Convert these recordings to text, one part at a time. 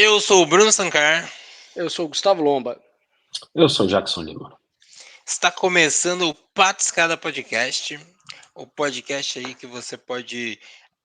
Eu sou o Bruno Sancar. Eu sou o Gustavo Lomba. Eu sou o Jackson Lima. Está começando o Patiscada Podcast, o podcast aí que você pode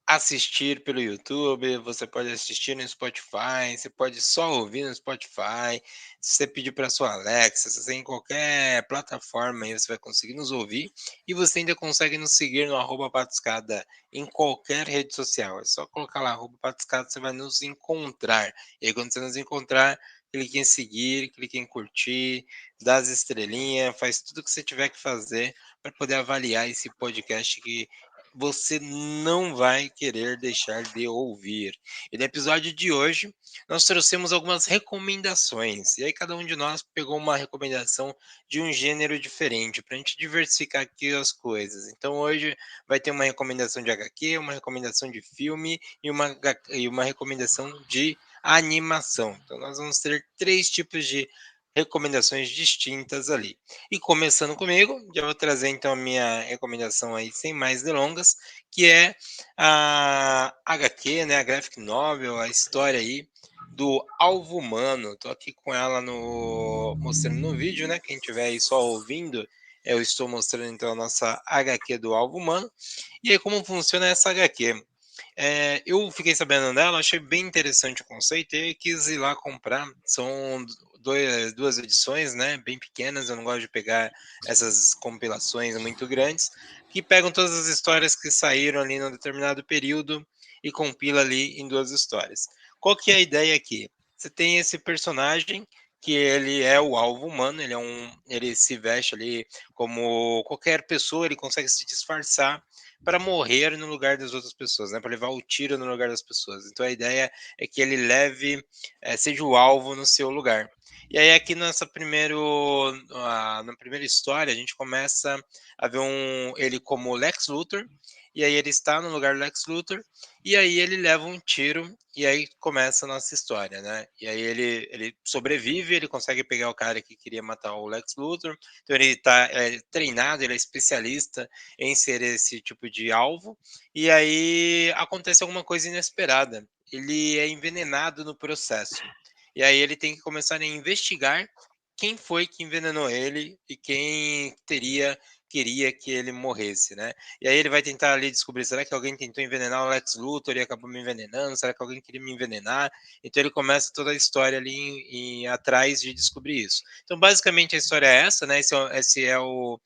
assistir pelo YouTube, você pode assistir no Spotify, você pode só ouvir no Spotify. Se você pedir para sua Alexa, se você em qualquer plataforma aí você vai conseguir nos ouvir e você ainda consegue nos seguir no @patiscada em qualquer rede social. É só colocar lá @patiscada, você vai nos encontrar. E aí quando você nos encontrar, clique em seguir, clique em curtir, dá as estrelinhas, faz tudo o que você tiver que fazer para poder avaliar esse podcast que você não vai querer deixar de ouvir. E no episódio de hoje, nós trouxemos algumas recomendações. E aí cada um de nós pegou uma recomendação de um gênero diferente, para a gente diversificar aqui as coisas. Então hoje vai ter uma recomendação de HQ, uma recomendação de filme e uma recomendação de animação. Então nós vamos ter 3 tipos de recomendações distintas ali. E começando comigo, já vou trazer então a minha recomendação aí sem mais delongas, que é a HQ, né, a graphic novel, a história aí do Alvo Humano. Estou aqui com ela mostrando no vídeo, né? Quem estiver aí só ouvindo, eu estou mostrando então a nossa HQ do Alvo Humano. E aí como funciona essa HQ? Eu fiquei sabendo dela, achei bem interessante o conceito e quis ir lá comprar. São duas edições, né, bem pequenas. Eu não gosto de pegar essas compilações muito grandes, que pegam todas as histórias que saíram ali num determinado período e compila ali em 2 histórias. Qual que é a ideia aqui? Você tem esse personagem que ele é o alvo humano, ele se veste ali como qualquer pessoa, ele consegue se disfarçar para morrer no lugar das outras pessoas, né? Para levar o tiro no lugar das pessoas. Então a ideia é que ele seja o alvo no seu lugar. E aí aqui na primeira história a gente começa a ver ele como Lex Luthor, e aí ele está no lugar do Lex Luthor, e aí ele leva um tiro, e aí começa a nossa história, né? E aí ele sobrevive, ele consegue pegar o cara que queria matar o Lex Luthor, então ele está treinado, ele é especialista em ser esse tipo de alvo, e aí acontece alguma coisa inesperada. Ele é envenenado no processo. E aí ele tem que começar a investigar quem foi que envenenou ele e quem queria que ele morresse, né? E aí ele vai tentar ali descobrir, será que alguém tentou envenenar o Lex Luthor e acabou me envenenando? Será que alguém queria me envenenar? Então ele começa toda a história ali atrás de descobrir isso. Então basicamente a história é essa, né? Esse é o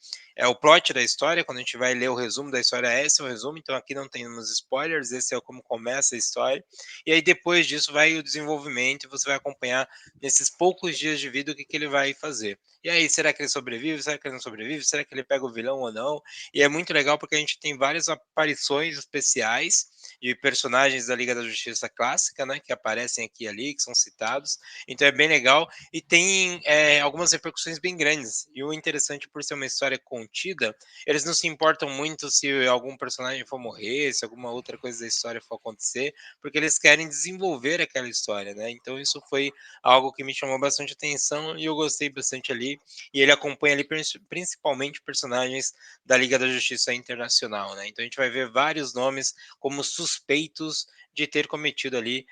plot da história. Quando a gente vai ler o resumo da história, esse é o resumo. Então aqui não temos spoilers, esse é como começa a história. E aí depois disso vai o desenvolvimento e você vai acompanhar nesses poucos dias de vida o que ele vai fazer. E aí, será que ele sobrevive? Será que ele não sobrevive? Será que ele pega o vilão ou não? E é muito legal porque a gente tem várias aparições especiais de personagens da Liga da Justiça clássica, né, que aparecem aqui e ali, que são citados. Então é bem legal e tem algumas repercussões bem grandes. E o interessante, por ser uma história contida, eles não se importam muito se algum personagem for morrer, se alguma outra coisa da história for acontecer, porque eles querem desenvolver aquela história, né? Então isso foi algo que me chamou bastante atenção e eu gostei bastante ali. E ele acompanha ali principalmente personagens da Liga da Justiça Internacional, né? Então a gente vai ver vários nomes como suspeitos de ter cometido ali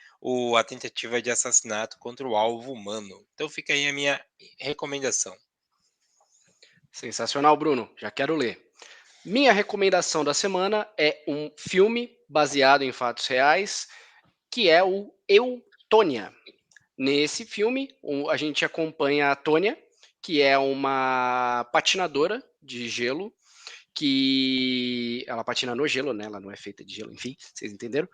a tentativa de assassinato contra o alvo humano. Então fica aí a minha recomendação. Sensacional, Bruno. Já quero ler. Minha recomendação da semana é um filme baseado em fatos reais, que é o Eu, Tônia. Nesse filme, a gente acompanha a Tônia, que é uma patinadora de gelo, que ela patina no gelo, né? Ela não é feita de gelo, enfim, vocês entenderam?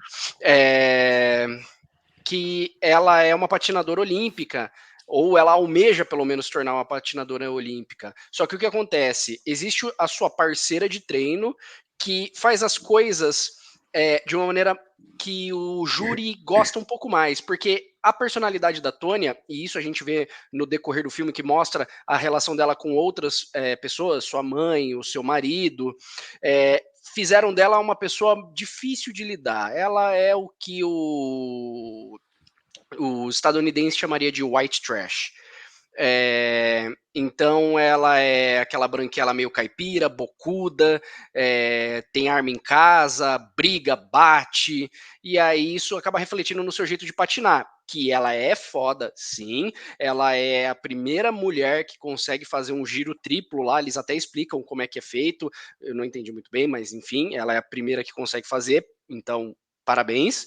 Que ela é uma patinadora olímpica, ou ela almeja pelo menos tornar uma patinadora olímpica. Só que o que acontece? Existe a sua parceira de treino que faz as coisas de uma maneira que o júri gosta um pouco mais, porque a personalidade da Tônia, e isso a gente vê no decorrer do filme que mostra a relação dela com outras pessoas, sua mãe, o seu marido, fizeram dela uma pessoa difícil de lidar. Ela é o que o estadunidense chamaria de white trash. Então ela é aquela branquela meio caipira, bocuda, tem arma em casa, briga, bate, e aí isso acaba refletindo no seu jeito de patinar, que ela é foda, sim, ela é a primeira mulher que consegue fazer um giro triplo lá, eles até explicam como é que é feito, eu não entendi muito bem, mas enfim, ela é a primeira que consegue fazer, então parabéns.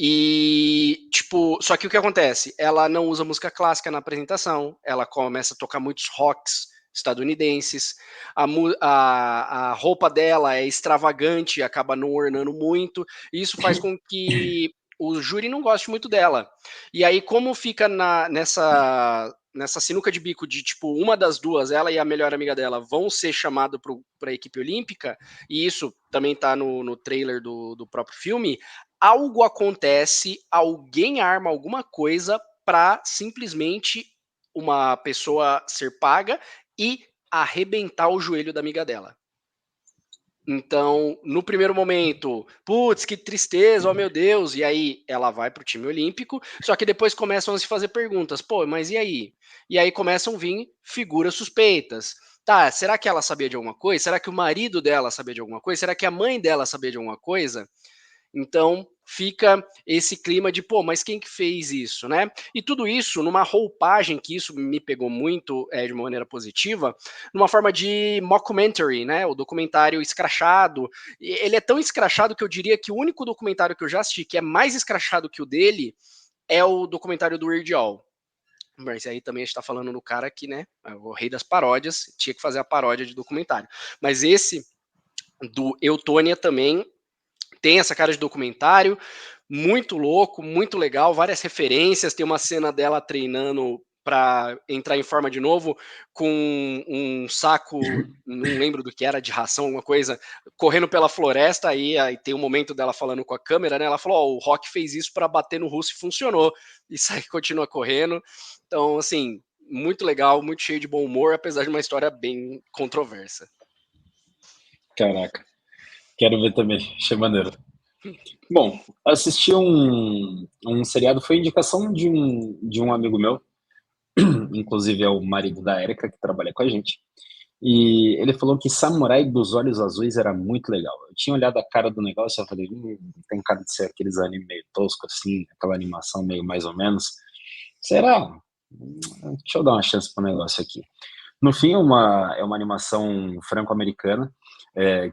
E, tipo, só que o que acontece? Ela não usa música clássica na apresentação, ela começa a tocar muitos rocks estadunidenses, a roupa dela é extravagante, acaba não ornando muito, e isso faz com que o júri não goste muito dela. E aí, como fica nessa sinuca de bico de, tipo, uma das duas, ela e a melhor amiga dela, vão ser chamadas para a equipe olímpica, e isso também tá no trailer do próprio filme, algo acontece, alguém arma alguma coisa para simplesmente uma pessoa ser paga e arrebentar o joelho da amiga dela. Então, no primeiro momento, putz, que tristeza, oh meu Deus, e aí ela vai pro time olímpico, só que depois começam a se fazer perguntas, pô, mas e aí? E aí começam a vir figuras suspeitas. Tá, será que ela sabia de alguma coisa? Será que o marido dela sabia de alguma coisa? Será que a mãe dela sabia de alguma coisa? Então fica esse clima de, pô, mas quem que fez isso, né? E tudo isso numa roupagem que isso me pegou muito de uma maneira positiva, numa forma de mockumentary, né? O documentário escrachado. Ele é tão escrachado que eu diria que o único documentário que eu já assisti que é mais escrachado que o dele é o documentário do Weird Al. Mas aí também a gente tá falando do cara que, né, é o rei das paródias, tinha que fazer a paródia de documentário. Mas esse do Eutônia também tem essa cara de documentário, muito louco, muito legal, várias referências. Tem uma cena dela treinando para entrar em forma de novo, com um saco, não lembro do que era, de ração, alguma coisa, correndo pela floresta. Aí tem um momento dela falando com a câmera, né? Ela falou: Ó, o Rock fez isso para bater no russo e funcionou. E sai, continua correndo. Então, assim, muito legal, muito cheio de bom humor, apesar de uma história bem controversa. Caraca, quero ver também, achei maneiro. Bom, assisti um seriado, foi indicação de um amigo meu, inclusive é o marido da Erika, que trabalha com a gente, e ele falou que Samurai dos Olhos Azuis era muito legal. Eu tinha olhado a cara do negócio e eu falei, tem cara de ser aqueles animes meio tosco assim, aquela animação meio mais ou menos. Será? Deixa eu dar uma chance pro negócio aqui. No fim, é uma animação franco-americana.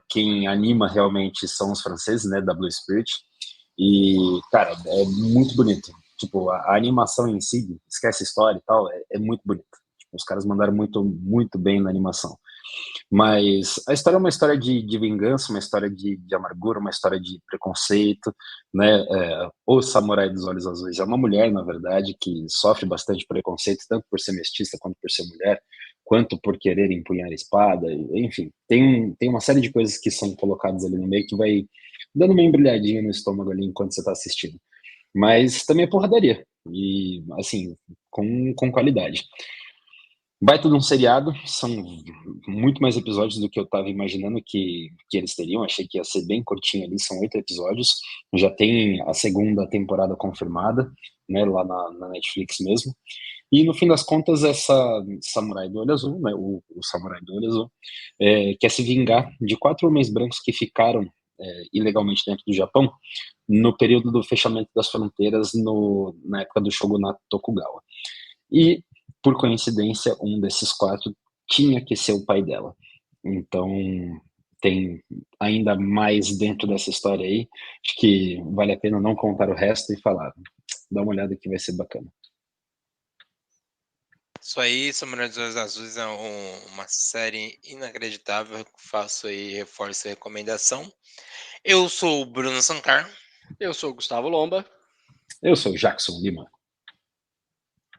Quem anima realmente são os franceses, né, da Blue Spirit. E, cara, é muito bonito. Tipo, a animação em si, esquece a história e tal, é muito bonita. Tipo, os caras mandaram muito, muito bem na animação. Mas a história é uma história de vingança, uma história de amargura, uma história de preconceito, né? O Samurai dos Olhos Azuis é uma mulher, na verdade, que sofre bastante preconceito, tanto por ser mestiça quanto por ser mulher, quanto por querer empunhar a espada, enfim, tem uma série de coisas que são colocadas ali no meio que vai dando uma embrulhadinha no estômago ali enquanto você está assistindo. Mas também é porradaria, e assim, com qualidade. Baita de um seriado, são muito mais episódios do que eu estava imaginando que eles teriam. Achei que ia ser bem curtinho ali, são 8 episódios. Já tem a segunda temporada confirmada, né, lá na Netflix mesmo. E no fim das contas, essa Samurai do Olho Azul, né, o Samurai do Olho Azul, quer se vingar de 4 homens brancos que ficaram ilegalmente dentro do Japão no período do fechamento das fronteiras na época do Shogunato Tokugawa. E, por coincidência, um desses 4 tinha que ser o pai dela. Então, tem ainda mais dentro dessa história aí. Acho que vale a pena não contar o resto e falar. Dá uma olhada que vai ser bacana. Isso aí, Samurai dos Olhos Azuis é uma série inacreditável. Faço aí, reforço a recomendação. Eu sou o Bruno Sancar. Eu sou o Gustavo Lomba. Eu sou o Jackson Lima.